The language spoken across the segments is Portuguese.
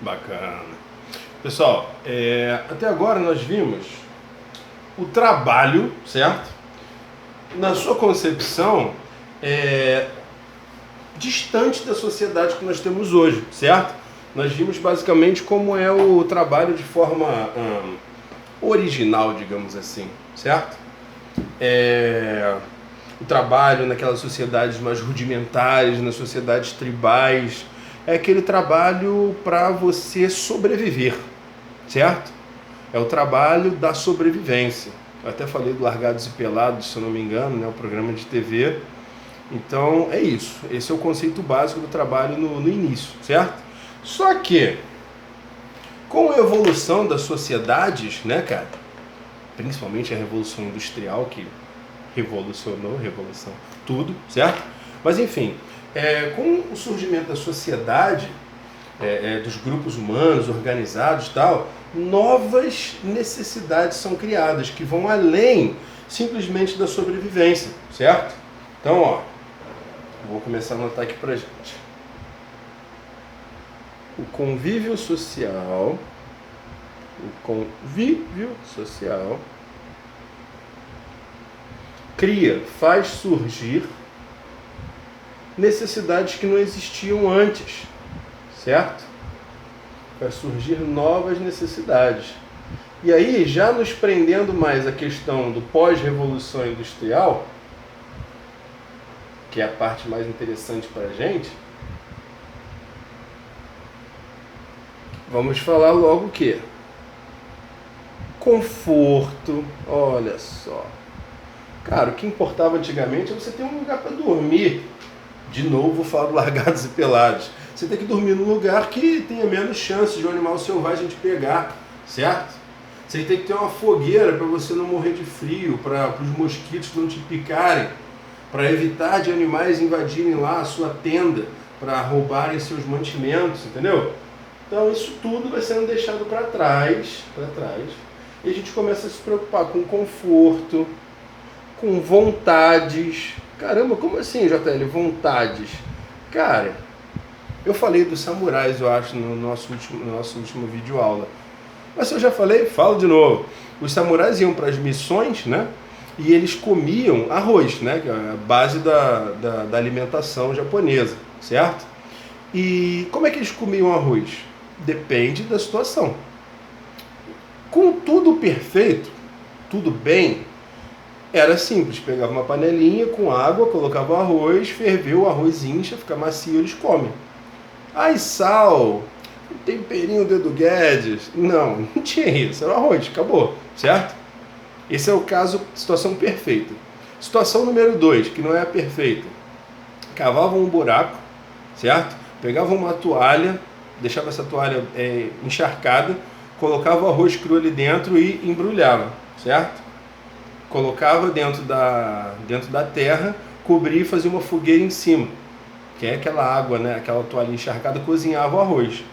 Bacana. Pessoal, até agora nós vimos o trabalho, certo? Na sua concepção, distante da sociedade que nós temos hoje, certo? Nós vimos basicamente como é o trabalho de forma original, digamos assim, certo? O trabalho naquelas sociedades mais rudimentares, nas sociedades tribais, é aquele trabalho para você sobreviver, certo? É o trabalho da sobrevivência. Eu até falei do Largados e Pelados, se eu não me engano, né, o programa de TV. Então é isso. Esse é o conceito básico do trabalho no início, certo? Só que, com a evolução das sociedades, né, cara? Principalmente a Revolução Industrial, que revolucionou, tudo, certo? Mas enfim, com o surgimento da sociedade, dos grupos humanos organizados e tal, novas necessidades são criadas que vão além simplesmente da sobrevivência, certo? Então, ó, vou começar a anotar aqui pra gente. O convívio social, faz surgir necessidades que não existiam antes, certo? Vai surgir novas necessidades. E aí, já nos prendendo mais a questão do pós-revolução industrial, que é a parte mais interessante para a gente, vamos falar logo o quê? Conforto, olha só. Cara, o que importava antigamente é você ter um lugar para dormir. De novo, vou falar do Largados e Pelados. Você tem que dormir num lugar que tenha menos chance de um animal selvagem te pegar, certo? Você tem que ter uma fogueira para você não morrer de frio, para os mosquitos não te picarem, para evitar de animais invadirem lá a sua tenda, para roubarem seus mantimentos, entendeu? Então isso tudo vai sendo deixado para trás, e a gente começa a se preocupar com conforto, com vontades. Caramba, como assim, JL? Vontades? Cara, eu falei dos samurais, eu acho, no nosso último vídeo aula. Mas se eu já falei, falo de novo. Os samurais iam para as missões, né? E eles comiam arroz, né? Que é a base da alimentação japonesa, certo? E como é que eles comiam arroz? Depende da situação. Com tudo perfeito, tudo bem, era simples, pegava uma panelinha com água, colocava o arroz, ferveu, o arroz incha, fica macio, eles comem. Ai, sal, um temperinho dedo Guedes. Não tinha isso, era o arroz, acabou, certo? Esse é o caso, situação perfeita. Situação número 2, que não é a perfeita. Cavavam um buraco, certo? Pegavam uma toalha, deixava essa toalha encharcada, colocava o arroz cru ali dentro e embrulhava, certo? Colocava dentro da terra, cobria e fazia uma fogueira em cima, que é aquela água, né, aquela toalha encharcada, cozinhava o arroz.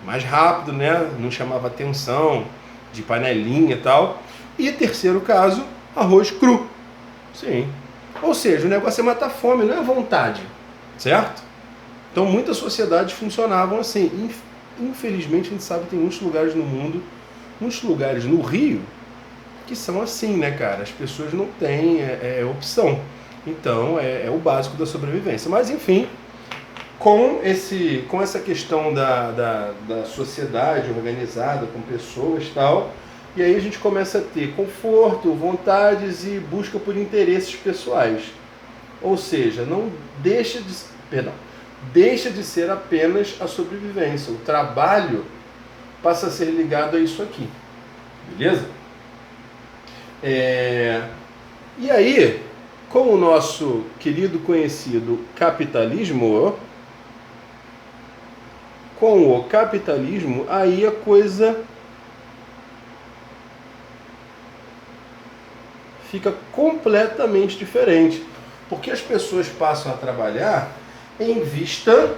Mais rápido, né, não chamava atenção, de panelinha e tal. E terceiro caso, arroz cru. Sim. Ou seja, o negócio é matar fome, não é vontade, certo? Então muitas sociedades funcionavam assim. Infelizmente a gente sabe que tem muitos lugares no mundo, muitos lugares no Rio, que são assim, né, cara? As pessoas não têm opção. Então, é o básico da sobrevivência. Mas, enfim, com essa questão da sociedade organizada, com pessoas e tal, e aí a gente começa a ter conforto, vontades e busca por interesses pessoais. Ou seja, deixa de ser apenas a sobrevivência. O trabalho passa a ser ligado a isso aqui. Beleza? E aí, com o nosso querido conhecido capitalismo, aí a coisa fica completamente diferente, porque as pessoas passam a trabalhar em vista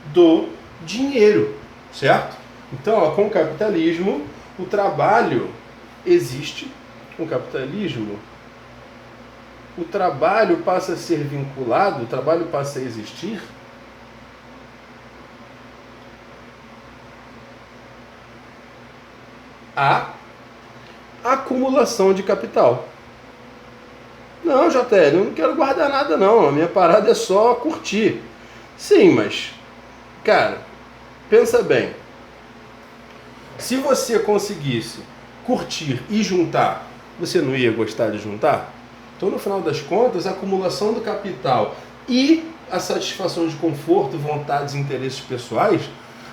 do dinheiro, certo? Então, ó, com o capitalismo, o trabalho existe. Com o capitalismo, o trabalho passa a ser vinculado, o trabalho passa a existir a acumulação de capital. Não, JL, eu não quero guardar nada não, a minha parada é só curtir. Sim, mas, cara, pensa bem. Se você conseguisse curtir e juntar, você não ia gostar de juntar? Então, no final das contas, a acumulação do capital e a satisfação de conforto, vontades e interesses pessoais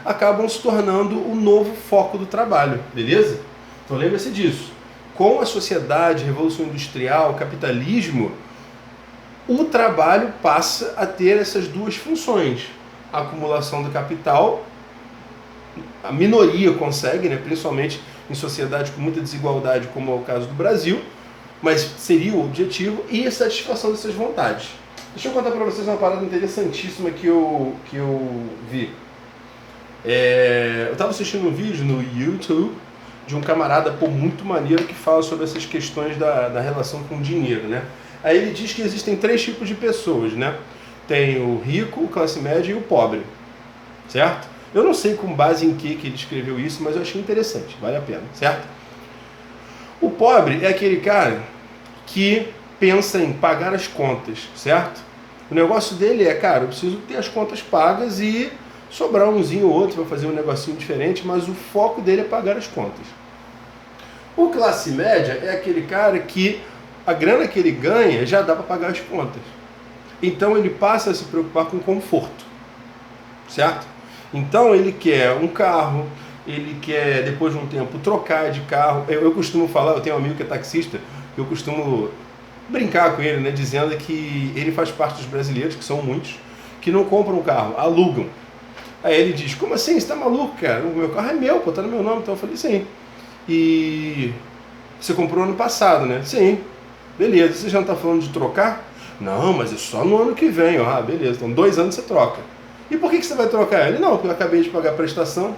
acabam se tornando o novo foco do trabalho, beleza? Então lembre-se disso. Com a sociedade, revolução industrial, capitalismo, o trabalho passa a ter essas duas funções. A acumulação do capital, a minoria consegue, né, principalmente em sociedades com muita desigualdade, como é o caso do Brasil, mas seria o objetivo, e a satisfação dessas vontades. Deixa eu contar para vocês uma parada interessantíssima que eu vi. Eu estava assistindo um vídeo no YouTube de um camarada muito maneiro que fala sobre essas questões da relação com o dinheiro, né? Aí ele diz que existem 3 tipos de pessoas, né? Tem o rico, o classe média e o pobre, certo? Eu não sei com base em que ele escreveu isso, mas eu achei interessante, vale a pena, certo? O pobre é aquele cara que pensa em pagar as contas, certo? O negócio dele é, cara, eu preciso ter as contas pagas e sobrar umzinho ou outro para fazer um negocinho diferente, mas o foco dele é pagar as contas. O classe média é aquele cara que a grana que ele ganha já dá para pagar as contas. Então ele passa a se preocupar com conforto, certo? Então ele quer um carro, ele quer depois de um tempo trocar de carro. Eu costumo falar, eu tenho um amigo que é taxista, eu costumo brincar com ele, né, dizendo que ele faz parte dos brasileiros, que são muitos, que não compram um carro, alugam. Aí ele diz, como assim? Você tá maluco, cara? O meu carro é meu, pô, tá no meu nome. Então eu falei, sim. E você comprou ano passado, né? Sim. Beleza, você já não tá falando de trocar? Não, mas é só no ano que vem. Ah, beleza, então 2 anos você troca. E por que você vai trocar? Ele, não, porque eu acabei de pagar a prestação.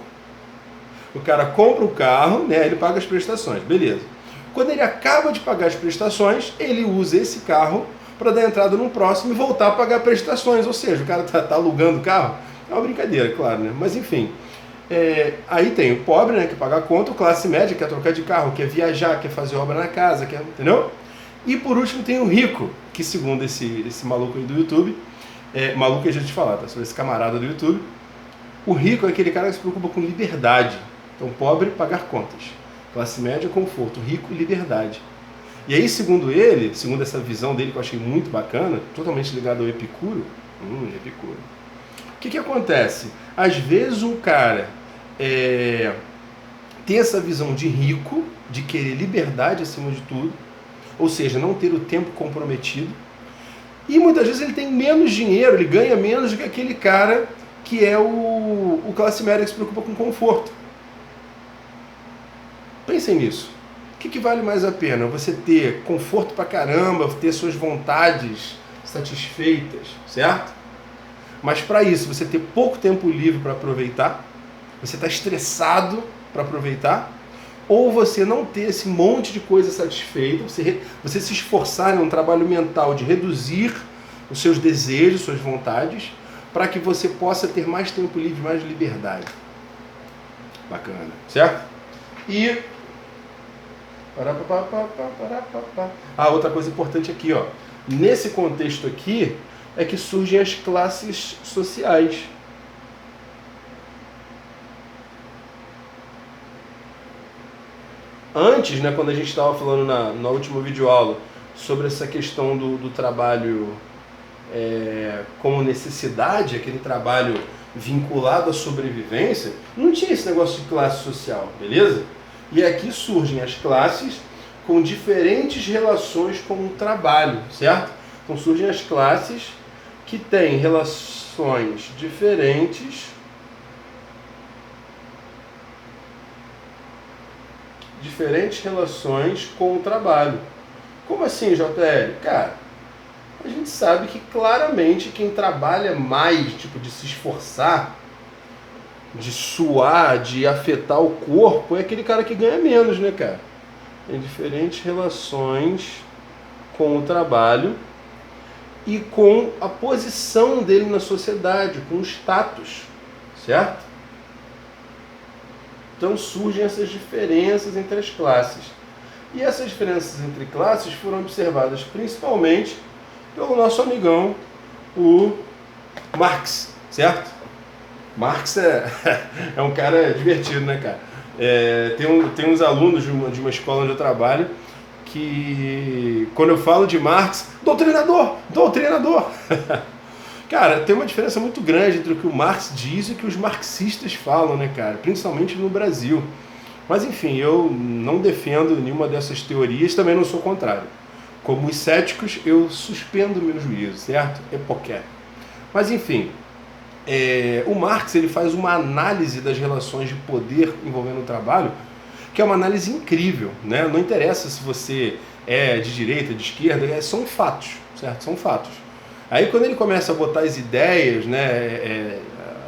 O cara compra o carro, né? Ele paga as prestações, beleza. Quando ele acaba de pagar as prestações, ele usa esse carro para dar entrada no próximo e voltar a pagar prestações. Ou seja, o cara tá alugando o carro. É uma brincadeira, claro, né? Mas enfim. Aí tem o pobre, né, que paga a conta, o classe média, que quer trocar de carro, quer viajar, quer fazer obra na casa, entendeu? E por último tem o rico, que segundo esse maluco aí do YouTube, maluco que a gente falar, tá? Sobre esse camarada do YouTube, o rico é aquele cara que se preocupa com liberdade. Então, pobre, pagar contas. Classe média, conforto. Rico, liberdade. E aí, segundo ele, segundo essa visão dele que eu achei muito bacana, totalmente ligado ao Epicuro, Epicuro. O que acontece? Às vezes um cara tem essa visão de rico, de querer liberdade acima de tudo, ou seja, não ter o tempo comprometido, e muitas vezes ele tem menos dinheiro, ele ganha menos do que aquele cara que é o classe média que se preocupa com conforto. Pensem nisso. O que vale mais a pena? Você ter conforto pra caramba, ter suas vontades satisfeitas, certo? Mas para isso, você ter pouco tempo livre para aproveitar, você está estressado para aproveitar, ou você não ter esse monte de coisa satisfeita, você se esforçar em um trabalho mental de reduzir os seus desejos, suas vontades, para que você possa ter mais tempo livre, mais liberdade. Bacana, certo? E outra coisa importante aqui, ó. Nesse contexto aqui é que surgem as classes sociais. Antes, né, quando a gente estava falando na última videoaula sobre essa questão do trabalho como necessidade, aquele trabalho vinculado à sobrevivência, não tinha esse negócio de classe social, beleza? E aqui surgem as classes com diferentes relações com o trabalho, certo? Então surgem as classes que têm relações diferentes relações com o trabalho. Como assim, JL? Cara, a gente sabe que claramente quem trabalha mais, tipo, de se esforçar, de suar, de afetar o corpo, é aquele cara que ganha menos, né, cara? Tem diferentes relações com o trabalho e com a posição dele na sociedade, com o status, certo? Então surgem essas diferenças entre as classes. E essas diferenças entre classes foram observadas principalmente pelo nosso amigão, o Marx, certo? Marx é um cara divertido, né, cara? Tem uns alunos de uma escola onde eu trabalho que, quando eu falo de Marx, doutrinador! Cara, tem uma diferença muito grande entre o que o Marx diz e o que os marxistas falam, né, cara? Principalmente no Brasil. Mas, enfim, eu não defendo nenhuma dessas teorias, também não sou contrário. Como os céticos, eu suspendo meu juízo, certo? Epoqué. Mas, enfim, o Marx ele faz uma análise das relações de poder envolvendo o trabalho, que é uma análise incrível, né? Não interessa se você é de direita, de esquerda, são fatos, certo? São fatos. Aí quando ele começa a botar as ideias, né,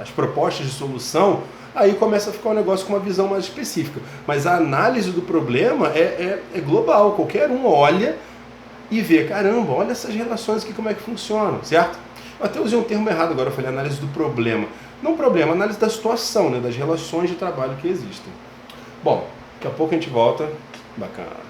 as propostas de solução, aí começa a ficar um negócio com uma visão mais específica. Mas a análise do problema é global, qualquer um olha e vê, caramba, olha essas relações aqui, como é que funcionam, certo? Eu até usei um termo errado agora, eu falei análise do problema. Não problema, análise da situação, né, das relações de trabalho que existem. Bom, daqui a pouco a gente volta. Bacana.